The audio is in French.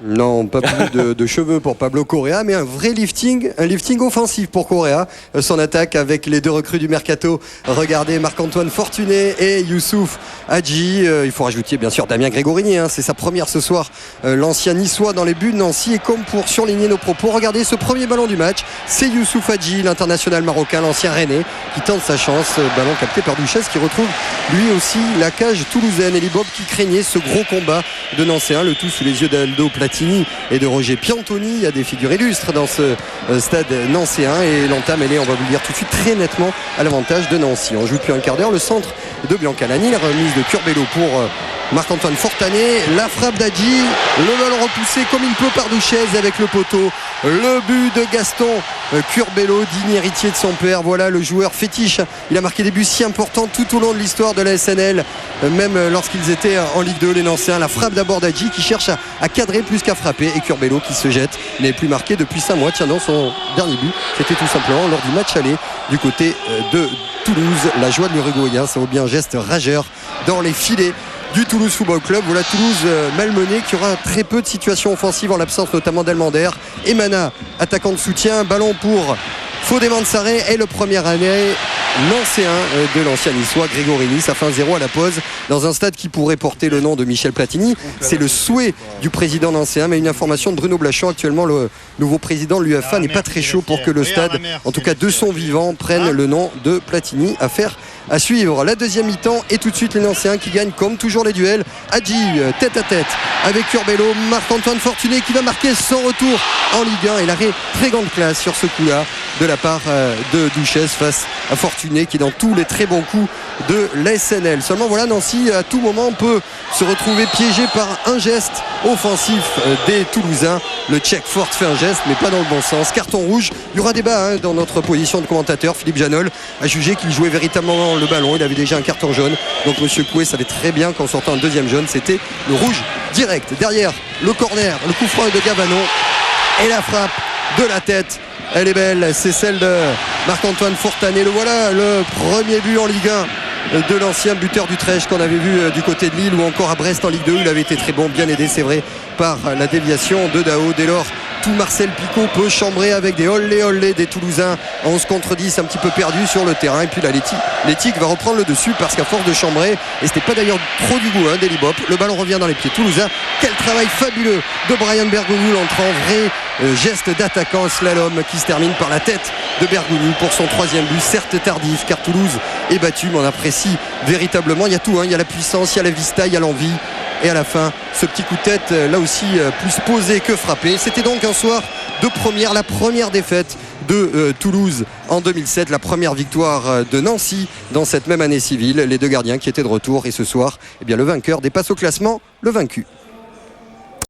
Non, pas plus de cheveux pour Pablo Correa, mais un lifting offensif pour Correa. Son attaque avec les deux recrues du Mercato. Regardez Marc-Antoine Fortuné et Youssouf Hadji. Il faut rajouter bien sûr Damien Grégorini, c'est sa première ce soir. L'ancien niçois dans les buts de Nancy. Et comme pour surligner nos propos, regardez ce premier ballon du match. C'est Youssouf Hadji, l'international marocain, l'ancien rennais, qui tente sa chance. Ballon capté par Duchesne qui retrouve lui aussi la cage toulousaine. Elie Bob qui craignait ce gros combat de Nancéens, le tout sous les yeux d'Aldo Platini et de Roger Piantoni. Il y a des figures illustres dans ce stade nancéen et l'entame elle est, on va vous le dire tout de suite, très nettement à l'avantage de Nancy. On joue depuis un quart d'heure, le centre de Biancalani, la remise de Curbelo pour Marc-Antoine Fortané, la frappe d'Adji, le ballon repoussé comme il peut par Duchesne avec le poteau, le but de Gaston Curbelo, digne héritier de son père. Voilà le joueur fétiche, il a marqué des buts si importants tout au long de l'histoire de la SNL, même lorsqu'ils étaient en Ligue 2, les Nancéens. La frappe d'abord d'Adji qui cherche à cadrer plus qu'à frapper, et Curbelo qui se jette, n'est plus marqué depuis 5 mois. Tiens, dans son dernier but, c'était tout simplement lors du match aller du côté de Toulouse. La joie de l'Uruguayen, ça vaut bien un geste rageur dans les filets du Toulouse Football Club. Voilà Toulouse malmené qui aura très peu de situations offensives en l'absence notamment d'Elmander. Emana, attaquant de soutien, ballon pour Fodé Mansaré et le premier année nancéen de l'ancien niçois Grégorini. Ça fait 1-0 à la pause dans un stade qui pourrait porter le nom de Michel Platini. C'est le souhait du président nancéen, mais une information de Bruno Blachon, actuellement le nouveau président de l'UEFA, n'est pas très chaud pour que le stade, en tout cas de son vivant, prenne le nom de Platini. Affaire à suivre. La deuxième mi-temps et tout de suite les Nancéens qui gagnent comme toujours les duels. Hadji tête à tête avec Curbelo, Marc-Antoine Fortuné qui va marquer son retour en Ligue 1 et l'arrêt très grande classe sur ce coup-là de la part de Duchesne face à Fortuné qui est dans tous les très bons coups de l'SNL. Seulement voilà, Nancy à tout moment peut se retrouver piégé par un geste offensif des Toulousains. Le Tchèque Fort fait un geste mais pas dans le bon sens. Carton rouge. Il y aura débat dans notre position de commentateur. Philippe Janol a jugé qu'il jouait véritablement le ballon. Il avait déjà un carton jaune. Donc Monsieur Coué savait très bien qu'en sortant un deuxième jaune, c'était le rouge direct. Derrière, le corner, le coup franc de Gavanon et la frappe de la tête. Elle est belle, c'est celle de Marc-Antoine Fortané. Le voilà, le premier but en Ligue 1 de l'ancien buteur d'Utrecht qu'on avait vu du côté de Lille ou encore à Brest en Ligue 2. Il avait été très bon, bien aidé, c'est vrai, par la déviation de Dao. Dès lors, tout Marcel Picot peut chambrer avec des olé des Toulousains en 11 contre 10, un petit peu perdu sur le terrain. Et puis là, l'éthique va reprendre le dessus parce qu'à force de chambrer, et c'était pas d'ailleurs trop du goût d'Elie Bopp, le ballon revient dans les pieds toulousains. Quel travail fabuleux de Brian Bergoglou, entrant, vrai geste d'attaquant, slalom qui se termine par la tête de Bergoglou pour son troisième but, certes tardif car Toulouse est battu, mais on apprécie véritablement. Il y a tout, il y a la puissance, il y a la vista, il y a l'envie. Et à la fin, ce petit coup de tête, là aussi, plus posé que frappé. C'était donc un soir de première, la première défaite de Toulouse en 2007, la première victoire de Nancy dans cette même année civile. Les deux gardiens qui étaient de retour. Et ce soir, le vainqueur dépasse au classement le vaincu.